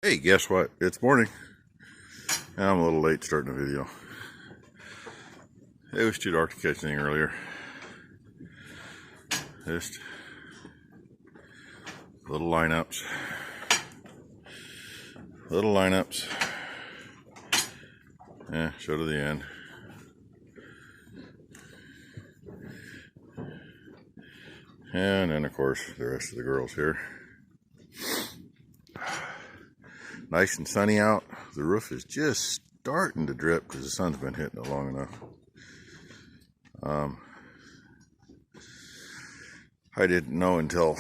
Hey, guess what? It's morning. I'm a little late starting the video. It was too dark to catch anything earlier. Just little lineups. Little lineups. Yeah, show to the end. And then, of course, the rest of the girls here. Nice and sunny out. The roof is just starting to drip because the sun's been hitting it long enough. I didn't know until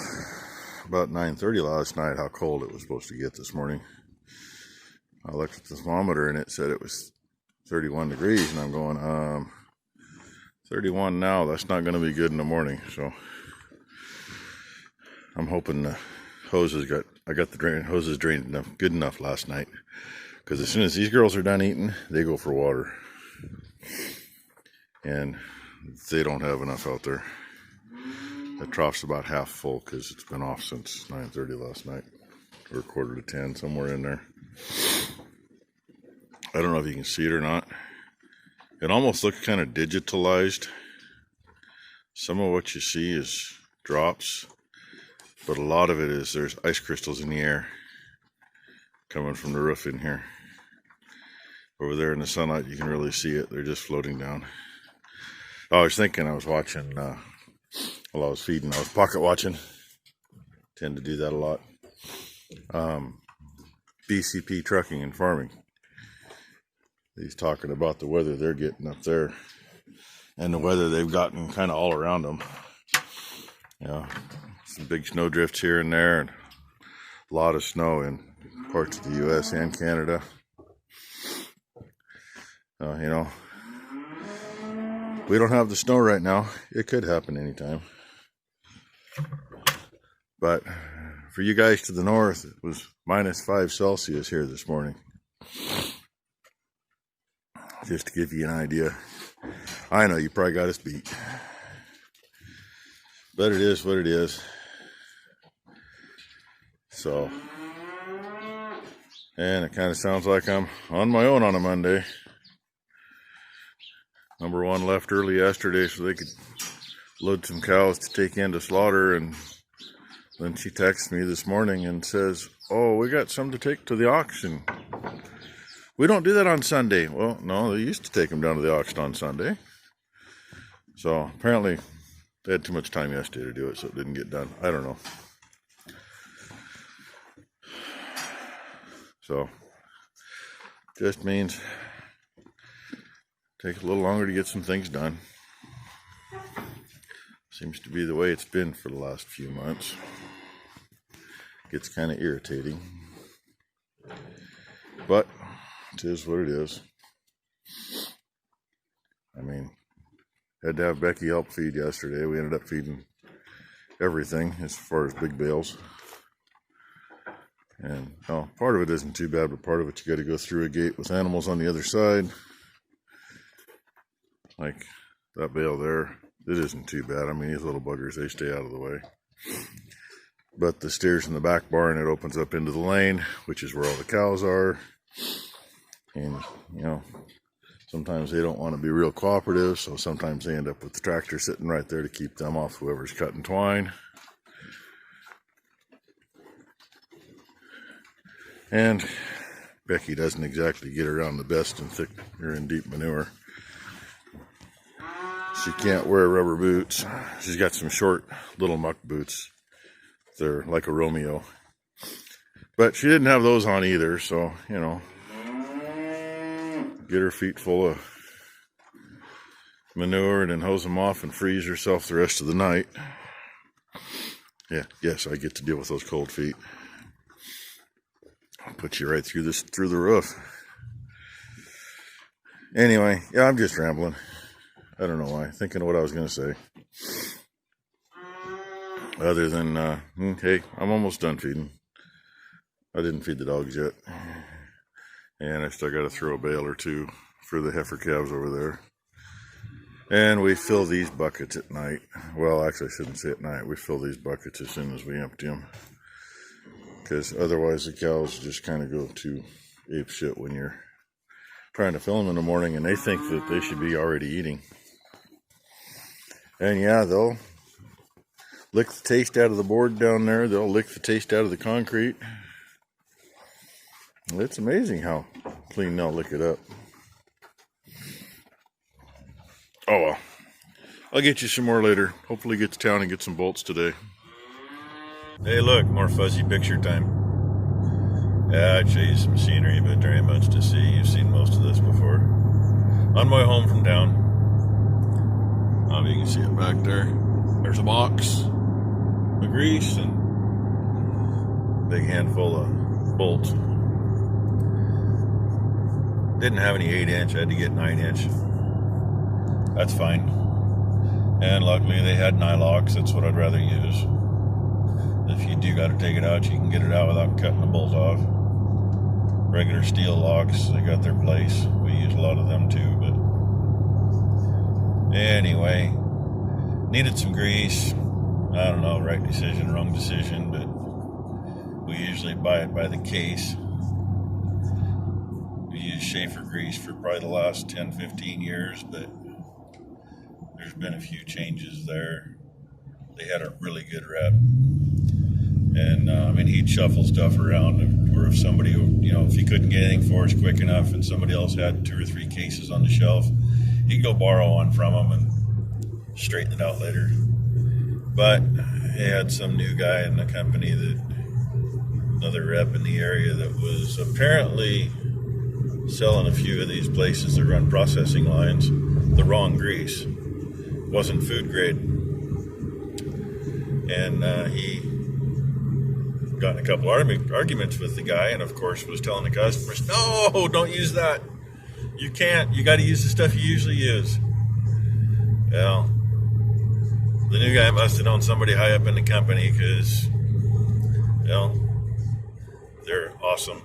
about 9:30 last night how cold it was supposed to get this morning. I looked at the thermometer and it said it was 31 degrees, and I'm going, 31 now, that's not going to be good in the morning. So I'm hoping the I got the hoses drained good enough last night, because as soon as these girls are done eating, they go for water, and they don't have enough out there. The trough's about half full because it's been off since 9:30 last night, or 9:45, somewhere in there. I don't know if you can see it or not. It almost looks kind of digitalized. Some of what you see is drops, but a lot of it is there's ice crystals in the air coming from the roof in here. Over there in the sunlight, you can really see it. They're just floating down. I was thinking, I was watching, while I was feeding, I was pocket watching. Tend to do that a lot. BCP Trucking and Farming. He's talking about the weather they're getting up there, and the weather they've gotten kind of all around them. Yeah, some big snow drifts here and there, and a lot of snow in parts of the U.S. and Canada. We don't have the snow right now. It could happen anytime. But for you guys to the north, it was -5 Celsius here this morning. Just to give you an idea. I know you probably got us beat, but it is what it is. So, and it kind of sounds like I'm on my own on a Monday. Number one left early yesterday so they could load some cows to take into slaughter, and then she texts me this morning and says, "Oh, we got some to take to the auction. We don't do that on Sunday." Well, no, they used to take them down to the auction on Sunday. So apparently they had too much time yesterday to do it, so it didn't get done. I don't know. So just means take a little longer to get some things done. Seems to be the way it's been for the last few months. Gets kind of irritating, but it is what it is. I mean, had to have Becky help feed yesterday. We ended up feeding everything as far as big bales. And part of it isn't too bad, but part of it you got to go through a gate with animals on the other side. Like that bale there, it isn't too bad. I mean, these little buggers, they stay out of the way. But the steers in the back barn, it opens up into the lane, which is where all the cows are. And, sometimes they don't want to be real cooperative, so sometimes they end up with the tractor sitting right there to keep them off whoever's cutting twine. And Becky doesn't exactly get around the best in thick or in deep manure. She can't wear rubber boots. She's got some short little muck boots. They're like a Romeo. But she didn't have those on either, so, get her feet full of manure and then hose them off and freeze herself the rest of the night. Yes, I get to deal with those cold feet. I'll put you right through the roof. Anyway, I'm just rambling. I don't know why. Thinking of what I was going to say. Other than, hey, I'm almost done feeding. I didn't feed the dogs yet. And I still got to throw a bale or two for the heifer calves over there. And we fill these buckets at night. Well, actually, I shouldn't say at night. We fill these buckets as soon as we empty them. because otherwise the cows just kind of go to ape shit when you're trying to fill them in the morning and they think that they should be already eating. And yeah, they'll lick the taste out of the board down there. They'll lick the taste out of the concrete. It's amazing how clean they'll lick it up. Oh well. I'll get you some more later. Hopefully get to town and get some bolts today. Hey look, more fuzzy picture time. Yeah, I'd show you some scenery, but there ain't much to see. You've seen most of this before. On my way home from town. You can see it back there. There's a box of grease and a big handful of bolts. Didn't have any 8-inch, I had to get 9-inch. That's fine. And luckily they had nylocks, that's what I'd rather use. If you do got to take it out, you can get it out without cutting the bolt off. Regular steel locks, they got their place. We use a lot of them too, but anyway, needed some grease. I don't know, right decision, wrong decision, but we usually buy it by the case. We use Schaefer grease for probably the last 10-15 years, but there's been a few changes there. They had a really good rep. And he'd shuffle stuff around, or if somebody, if he couldn't get anything for us quick enough and somebody else had 2 or 3 cases on the shelf, he'd go borrow one from them and straighten it out later. But he had some new guy in the company, another rep in the area, that was apparently selling a few of these places that run processing lines the wrong grease. Wasn't food grade. And he got in a couple arguments with the guy, and of course was telling the customers, no, don't use that. You can't. You got to use the stuff you usually use. Well, the new guy must have known somebody high up in the company, because, they're awesome.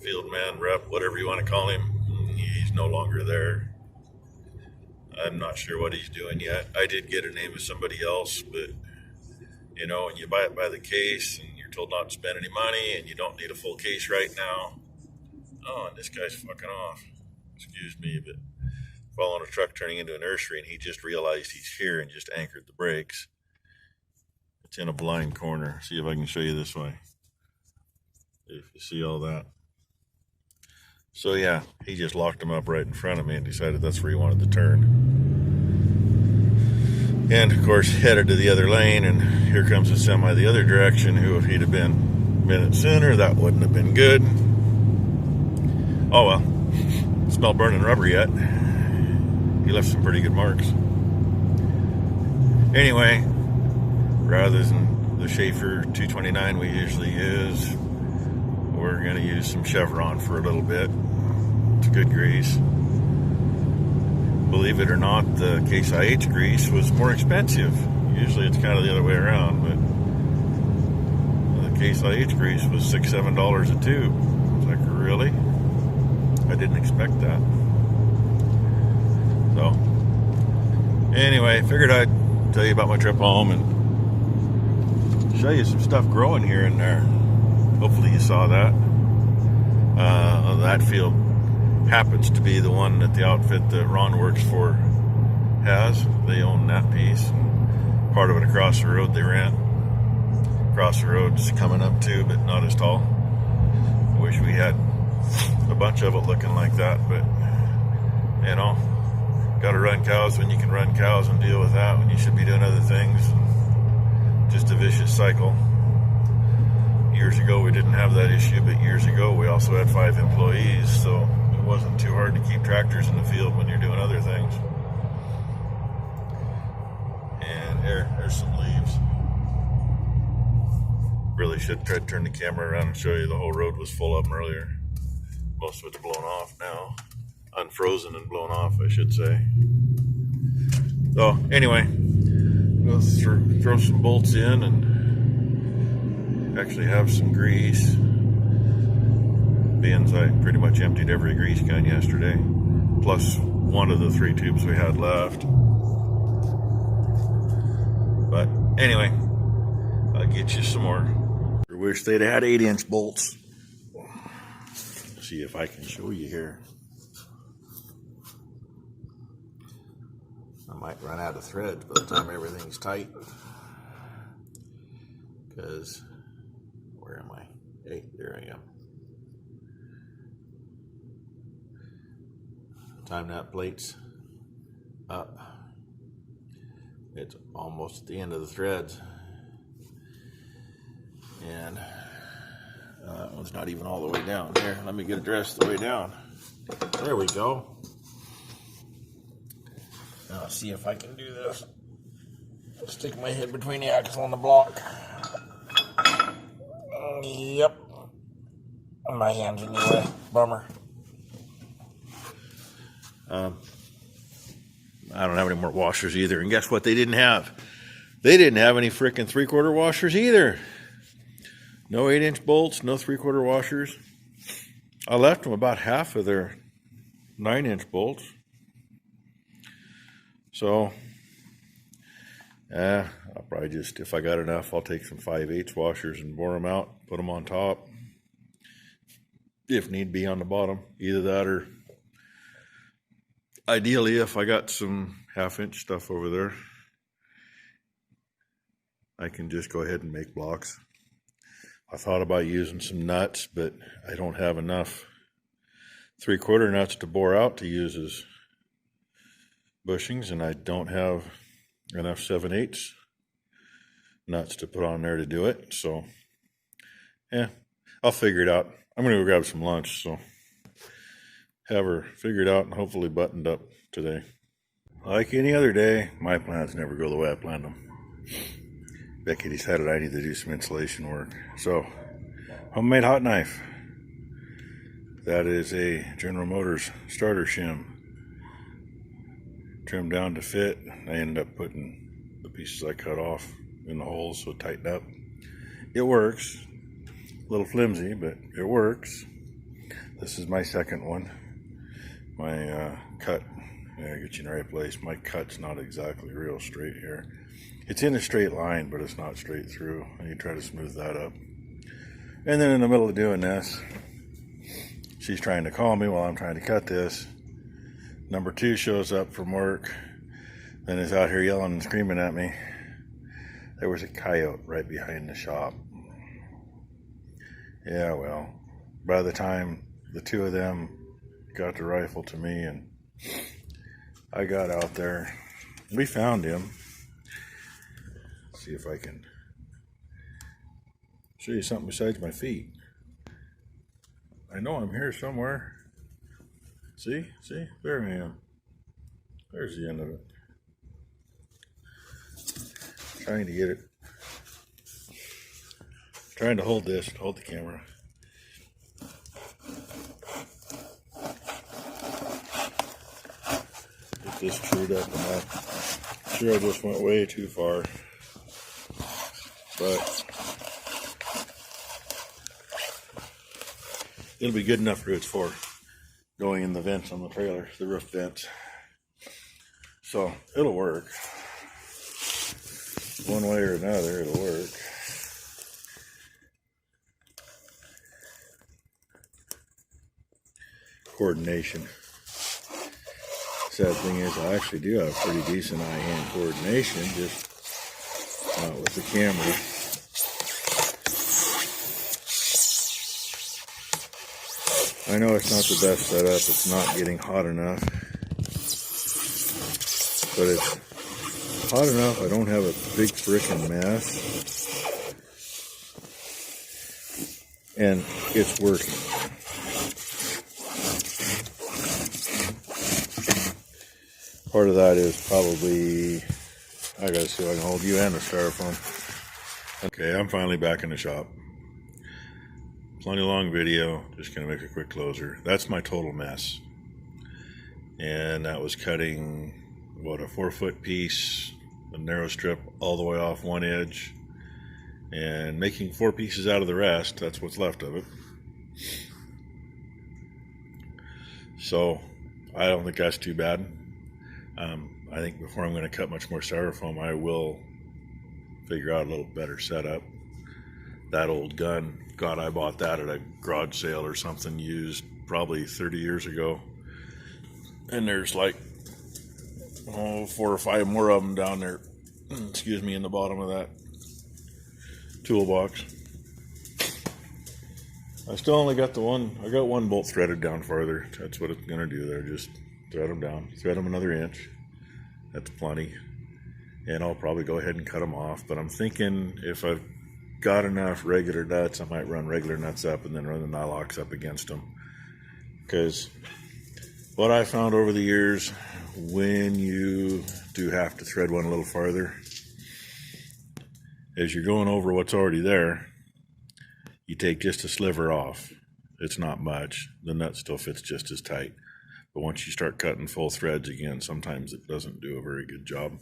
Field man, rep, whatever you want to call him. He's no longer there. I'm not sure what he's doing yet. I did get a name of somebody else, but when you buy it by the case and you're told not to spend any money and you don't need a full case right now. Oh, and this guy's fucking off. Excuse me, but following a truck turning into a nursery, and he just realized he's here and just anchored the brakes. It's in a blind corner. See if I can show you this way. If you see all that. So yeah, he just locked him up right in front of me and decided that's where he wanted to turn. And of course headed to the other lane, and here comes a semi the other direction, who if he'd have been a minute sooner, that wouldn't have been good. Oh well, smell burning rubber yet. He left some pretty good marks. Anyway, rather than the Schaefer 229 we usually use, we're going to use some Chevron for a little bit. It's good grease. Believe it or not, the Case IH grease was more expensive. Usually it's kind of the other way around, but the Case IH grease was $6-7 a tube. I was like, really? I didn't expect that. So, anyway, figured I'd tell you about my trip home and show you some stuff growing here and there. Hopefully you saw that. That field happens to be the one that the outfit that Ron works for has. They own that piece. Part of it across the road they rent. Across the road's coming up too, but not as tall. I wish we had a bunch of it looking like that, but gotta run cows when you can run cows and deal with that when you should be doing other things. Just a vicious cycle. Years ago we didn't have that issue, but years ago we also had 5 employees, so it wasn't too hard to keep tractors in the field when you're doing other things. And there's some leaves. Really should try to turn the camera around and show you the whole road was full of them earlier. Most of it's blown off now. Unfrozen and blown off, I should say. So anyway, we'll throw some bolts in and actually have some grease. Being I pretty much emptied every grease gun yesterday, plus one of the 3 tubes we had left. But anyway, I'll get you some more. I wish they'd had 8-inch bolts. See if I can show you here. I might run out of threads by the time everything's tight. Because, where am I? Hey, there I am. Time that plate's up. It's almost at the end of the threads. And that one's not even all the way down. Here, let me get it dressed the way down. There we go. Now, see if I can do this. Stick my head between the axle and the block. Yep. My hand's in the way. Bummer. I don't have any more washers either. And guess what they didn't have? They didn't have any frickin' 3/4 washers either. No 8-inch bolts, no 3/4 washers. I left them about half of their 9-inch bolts. So, I'll probably just, if I got enough, I'll take some 5/8 washers and bore them out, put them on top. If need be, on the bottom. Either that or, ideally, if I got some 1/2-inch stuff over there, I can just go ahead and make blocks. I thought about using some nuts, but I don't have enough 3/4 nuts to bore out to use as bushings, and I don't have enough 7/8 nuts to put on there to do it. So, yeah, I'll figure it out. I'm going to go grab some lunch, so have her figured out and hopefully buttoned up today. Like any other day, my plans never go the way I planned them. Becky decided I need to do some insulation work. So, homemade hot knife. That is a General Motors starter shim. Trimmed down to fit. I ended up putting the pieces I cut off in the holes so it tightened up. It works. A little flimsy, but it works. This is my second one. My cut, get you in the right place. My cut's not exactly real straight here. It's in a straight line, but it's not straight through. I need to try to smooth that up. And then in the middle of doing this, she's trying to call me while I'm trying to cut this. Number 2 shows up from work and is out here yelling and screaming at me. There was a coyote right behind the shop. Yeah, well, by the time the 2 of them got the rifle to me and I got out there, we found him. See if I can show you something besides my feet. I know I'm here somewhere. See, there I am. There's the end of it. Trying to get it. Trying to hold this, hold the camera. Get this trued up enough. I'm sure I just went way too far. But it'll be good enough roots for going in the vents on the trailer, the roof vents. So it'll work. One way or another, it'll work. Coordination. Sad thing is, I actually do have pretty decent eye-hand coordination, just not with the camera. I know it's not the best setup, it's not getting hot enough, but it's hot enough I don't have a big frickin' mess, and it's working. Part of that is probably, I gotta see if I can hold you and the styrofoam. Okay, I'm finally back in the shop. Plenty long video, just gonna make a quick closer. That's my total mess. And that was cutting, what, a 4-foot piece, a narrow strip all the way off one edge, and making 4 pieces out of the rest. That's what's left of it. So, I don't think that's too bad. I think before I'm going to cut much more styrofoam, I will figure out a little better setup. That old gun, God, I bought that at a garage sale or something used probably 30 years ago. And there's like 4 or 5 more of them down there, excuse me, in the bottom of that toolbox. I still only got the one. I got one bolt threaded down farther. That's what it's gonna do there. Just thread them down, thread them another inch. That's plenty. And I'll probably go ahead and cut them off. But I'm thinking if I've got enough regular nuts, I might run regular nuts up and then run the nylocks up against them. Because what I found over the years, when you do have to thread one a little farther, as you're going over what's already there, you take just a sliver off. It's not much. The nut still fits just as tight. But once you start cutting full threads again, sometimes it doesn't do a very good job.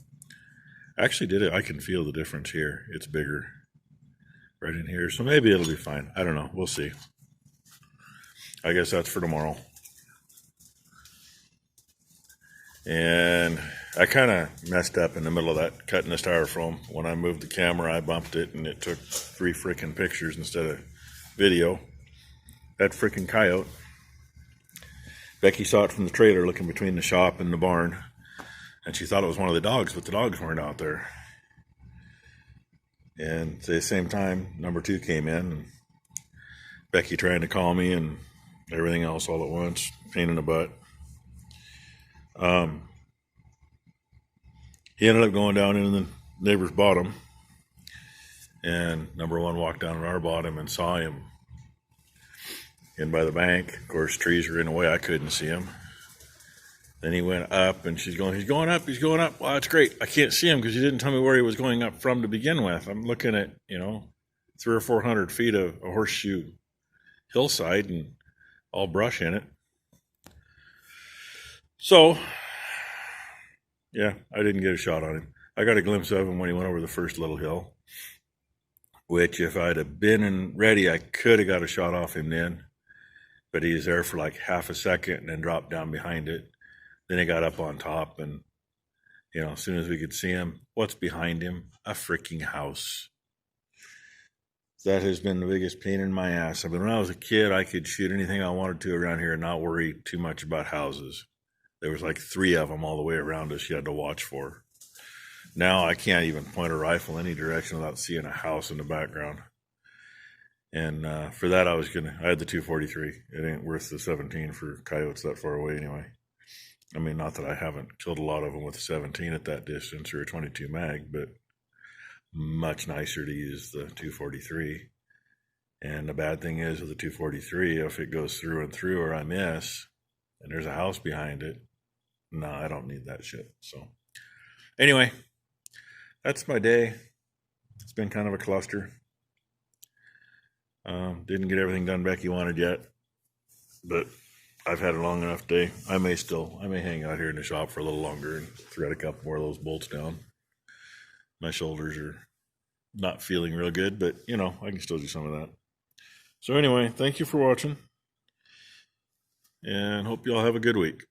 I actually did it. I can feel the difference here. It's bigger right in here. So maybe it'll be fine. I don't know. We'll see. I guess that's for tomorrow. And I kind of messed up in the middle of that, cutting the styrofoam. When I moved the camera, I bumped it, and it took 3 freaking pictures instead of video. That freaking coyote. Becky saw it from the trailer looking between the shop and the barn, and she thought it was one of the dogs, but the dogs weren't out there. And at the same time, number 2 came in, and Becky trying to call me and everything else all at once, pain in the butt. He ended up going down into the neighbor's bottom, and number 1 walked down in our bottom and saw him in by the bank. Of course, trees were in the way. I couldn't see him. Then he went up, and she's going, he's going up, he's going up. Well, that's great. I can't see him because you didn't tell me where he was going up from to begin with. I'm looking at, 300 or 400 feet of a horseshoe hillside and all brush in it. So, yeah, I didn't get a shot on him. I got a glimpse of him when he went over the first little hill, which if I'd have been ready, I could have got a shot off him then. But he was there for like half a second and then dropped down behind it. Then he got up on top, and, as soon as we could see him, what's behind him? A freaking house. That has been the biggest pain in my ass. I mean, when I was a kid, I could shoot anything I wanted to around here and not worry too much about houses. There was like 3 of them all the way around us you had to watch for. Now I can't even point a rifle any direction without seeing a house in the background. And for that, I had the 243. It ain't worth the 17 for coyotes that far away anyway. I mean, not that I haven't killed a lot of them with a 17 at that distance or a 22 mag, but much nicer to use the 243. And the bad thing is with the 243, if it goes through and through or I miss, and there's a house behind it, no, I don't need that shit. So anyway, that's my day. It's been kind of a cluster. Didn't get everything done Becky wanted yet, but I've had a long enough day. I may hang out here in the shop for a little longer and thread a couple more of those bolts down. My shoulders are not feeling real good, but I can still do some of that. So anyway, thank you for watching, and hope you all have a good week.